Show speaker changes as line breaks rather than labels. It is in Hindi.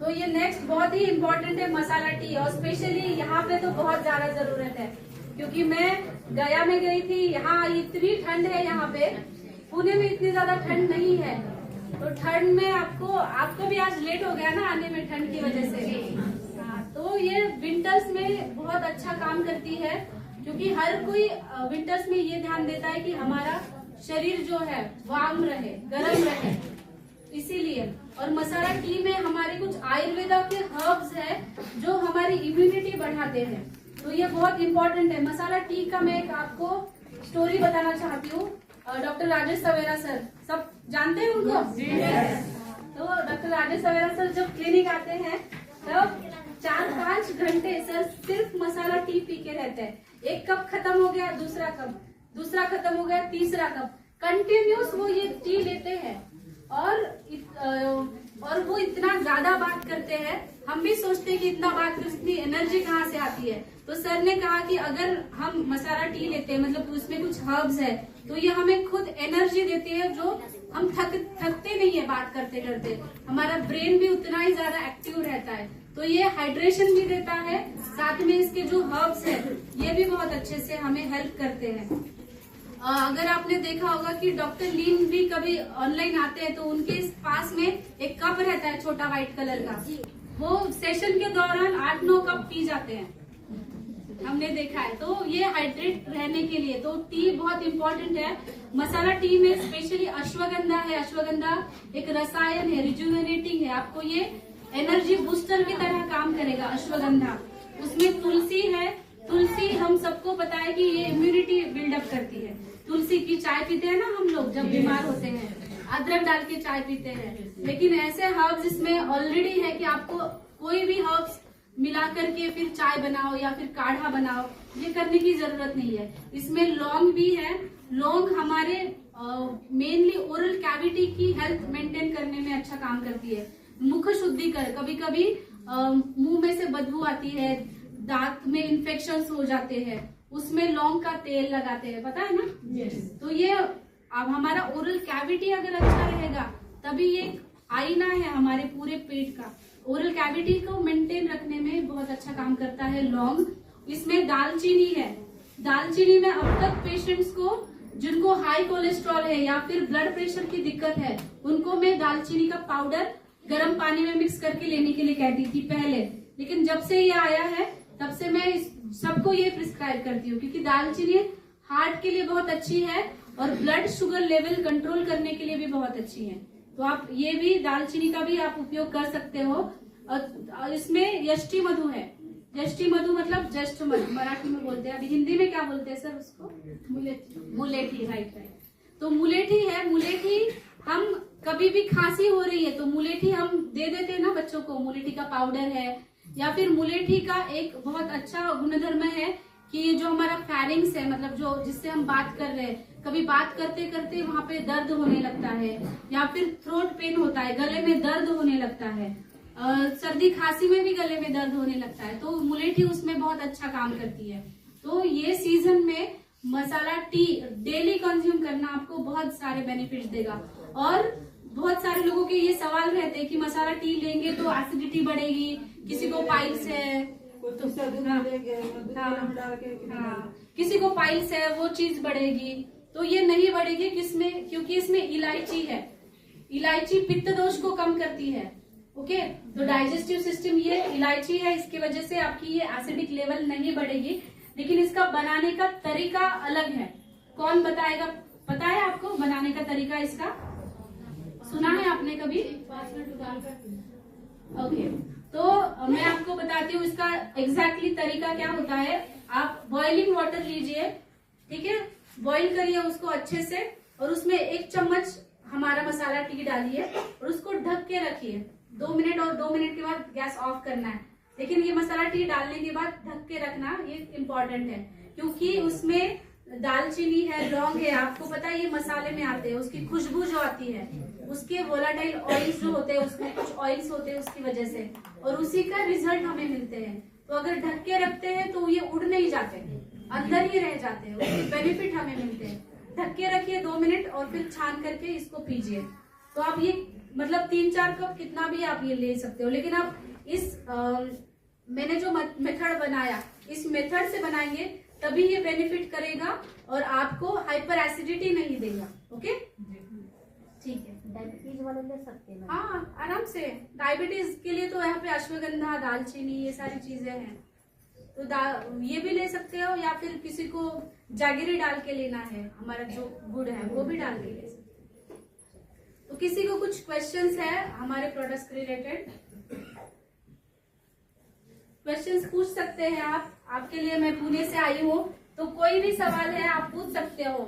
तो ये नेक्स्ट बहुत ही इम्पोर्टेंट है मसाला टी, और स्पेशली यहाँ पे तो बहुत ज्यादा जरूरत है, क्योंकि मैं गया में गई थी, यहाँ इतनी ठंड है, यहाँ पे पुणे में इतनी ज्यादा ठंड नहीं है। तो ठंड में आपको भी आज लेट हो गया ना आने में ठंड की वजह से। हाँ, तो ये विंटर्स में बहुत अच्छा काम करती है, क्योंकि हर कोई विंटर्स में ये ध्यान देता है कि हमारा शरीर जो है वार्म रहे, गर्म रहे, इसीलिए। और मसाला टी में हमारे कुछ आयुर्वेदा के हर्ब्स है जो हमारी इम्यूनिटी बढ़ाते हैं, तो ये बहुत इम्पोर्टेंट है। मसाला टी का मैं एक आपको स्टोरी बताना चाहती हूँ। डॉक्टर राजेश सवेरा सर, सब जानते हैं उनको? तो डॉक्टर राजेश सवेरा सर जब क्लिनिक आते हैं तब 4-5 घंटे सर सिर्फ मसाला टी पी के रहते हैं। एक कप खत्म हो गया, दूसरा कप, दूसरा खत्म हो गया, तीसरा कप, कंटिन्यूस वो ये टी लेते हैं। और वो इतना ज्यादा बात करते हैं, हम भी सोचते हैं कि इतना बात कर, इतनी एनर्जी कहाँ से आती है। तो सर ने कहा कि अगर हम मसाला टी लेते हैं, मतलब उसमें कुछ हर्ब्स है, तो ये हमें खुद एनर्जी देती है, जो हम थकते नहीं है बात करते करते, हमारा ब्रेन भी उतना ही ज्यादा एक्टिव रहता है। तो ये हाइड्रेशन भी देता है, साथ में इसके जो हर्ब्स है ये भी बहुत अच्छे से हमें हेल्प करते हैं। अगर आपने देखा होगा कि डॉक्टर लीन भी कभी ऑनलाइन आते हैं, तो उनके पास में एक कप रहता है छोटा व्हाइट कलर का, वो सेशन के दौरान 8-9 कप पी जाते हैं, हमने देखा है। तो ये हाइड्रेट रहने के लिए तो टी बहुत इम्पोर्टेंट है। मसाला टी में स्पेशली अश्वगंधा है, अश्वगंधा एक रसायन है, रिजुवेनेटिंग है, आपको ये एनर्जी बूस्टर की तरह काम करेगा अश्वगंधा। उसमें तुलसी है, तुलसी हम सबको पता है कि ये इम्यूनिटी बिल्डअप करती है। तुलसी की चाय पीते हैं ना हम लोग जब बीमार होते हैं, अदरक डाल के चाय पीते हैं, लेकिन ऐसे हर्ब्स इसमें ऑलरेडी है कि आपको कोई भी हर्ब्स मिला करके फिर चाय बनाओ या फिर काढ़ा बनाओ, ये करने की जरूरत नहीं है। इसमें लौंग भी है, लौंग हमारे मेनली ओरल कैविटी की हेल्थ मेंटेन करने में अच्छा काम करती है, मुख शुद्धि कर, कभी कभी मुंह में से बदबू आती है, दांत में इन्फेक्शंस हो जाते हैं, उसमें लौंग का तेल लगाते हैं, पता है ना? yes. तो ये अब हमारा ओरल कैविटी अगर अच्छा रहेगा, तभी ये आईना है हमारे पूरे पेट का, ओरल कैविटी को मेंटेन रखने में बहुत अच्छा काम करता है लौंग। इसमें दालचीनी है, दालचीनी में अब तक पेशेंट्स को जिनको हाई कोलेस्ट्रॉल है या फिर ब्लड प्रेशर की दिक्कत है, उनको मैं दालचीनी का पाउडर गर्म पानी में मिक्स करके लेने के लिए कहती थी पहले, लेकिन जब से ये आया है तब से मैं सबको ये प्रिस्क्राइब करती हूँ, क्योंकि दालचीनी हार्ट के लिए बहुत अच्छी है और ब्लड शुगर लेवल कंट्रोल करने के लिए भी बहुत अच्छी है। तो आप ये भी दालचीनी का भी आप उपयोग कर सकते हो। और इसमें यष्टि मधु है, यष्टि मधु मतलब जस्ट मधु मराठी में बोलते हैं, अभी हिंदी में क्या बोलते हैं सर उसको? मुलेठी, राइट। तो मुलेठी है, मुलेठी हम कभी भी खांसी हो रही है तो मुलेठी हम दे देते हैं ना बच्चों को, मुलेठी का पाउडर है। या फिर मुलेठी का एक बहुत अच्छा गुणधर्म है कि जो हमारा फैरिंग्स है, मतलब जो जिससे हम बात कर रहे हैं, कभी बात करते करते वहां पे दर्द होने लगता है या फिर थ्रोट पेन होता है, गले में दर्द होने लगता है, सर्दी खांसी में भी गले में दर्द होने लगता है, तो मुलेठी उसमें बहुत अच्छा काम करती है। तो ये सीजन में मसाला टी डेली कंज्यूम करना आपको बहुत सारे बेनिफिट्स देगा। और बहुत सारे लोगों के ये सवाल रहते हैं कि मसाला टी लेंगे तो एसिडिटी बढ़ेगी, किसी को पाइल्स है तो किसी को पाइल्स है वो चीज बढ़ेगी, तो ये नहीं बढ़ेगी। किसमें? क्योंकि इसमें इलायची है, इलायची पित्त दोष को कम करती है। ओके, तो डाइजेस्टिव सिस्टम ये इलायची है, इसकी वजह से आपकी ये एसिडिक लेवल नहीं बढ़ेगी। लेकिन इसका बनाने का तरीका अलग है, कौन बताएगा? पता है आपको बनाने का तरीका इसका? सुना है आपने कभी? ओके, तो मैं आपको बताती हूँ इसका एग्जैक्टली तरीका क्या होता है। आप बॉइलिंग वाटर लीजिए, ठीक है, बॉइल करिए उसको अच्छे से, और उसमें 1 चम्मच हमारा मसाला टी डालिए और उसको ढक के रखिए 2 मिनट, और 2 मिनट के बाद गैस ऑफ करना है। लेकिन ये मसाला टी डालने के बाद ढक के रखना ये इम्पोर्टेंट है, क्योंकि उसमें दालचीनी है, लौंग है, आपको पता है ये मसाले में आते हैं, उसकी खुशबू जो आती है, उसके वोलाटाइल ऑयल्स जो होते हैं, उसमें कुछ ऑयल्स होते हैं उसकी वजह से, और उसी का रिजल्ट हमें मिलते हैं। तो अगर ढक के रखते हैं तो ये उड़ नहीं जाते, अंदर ही रह जाते हैं, उसके बेनिफिट हमें मिलते हैं। ढक के रखिए 2 मिनट और फिर छान करके इसको पीजिए। तो आप ये मतलब 3-4 कप कितना भी आप ये ले सकते हो, लेकिन आप इस मैंने जो मेथड बनाया इस मेथड से बनाएंगे तभी ये बेनिफिट करेगा और आपको हाइपर एसिडिटी नहीं देगा। ओके, ठीक है।
डायबिटीज वाले ले सकते हैं?
हाँ, आराम से। डायबिटीज के लिए तो यहाँ पे अश्वगंधा, दालचीनी, ये सारी चीजें हैं, तो ये भी ले सकते हो, या फिर किसी को जागरी डाल के लेना है, हमारा जो गुड़ है वो भी डाल के ले सकते हो। तो किसी को कुछ क्वेश्चंस है हमारे प्रोडक्ट्स के रिलेटेड? क्वेश्चंस पूछ सकते हैं आप। आपके लिए मैं पुणे से आई हूँ, तो कोई भी सवाल है आप पूछ सकते हो।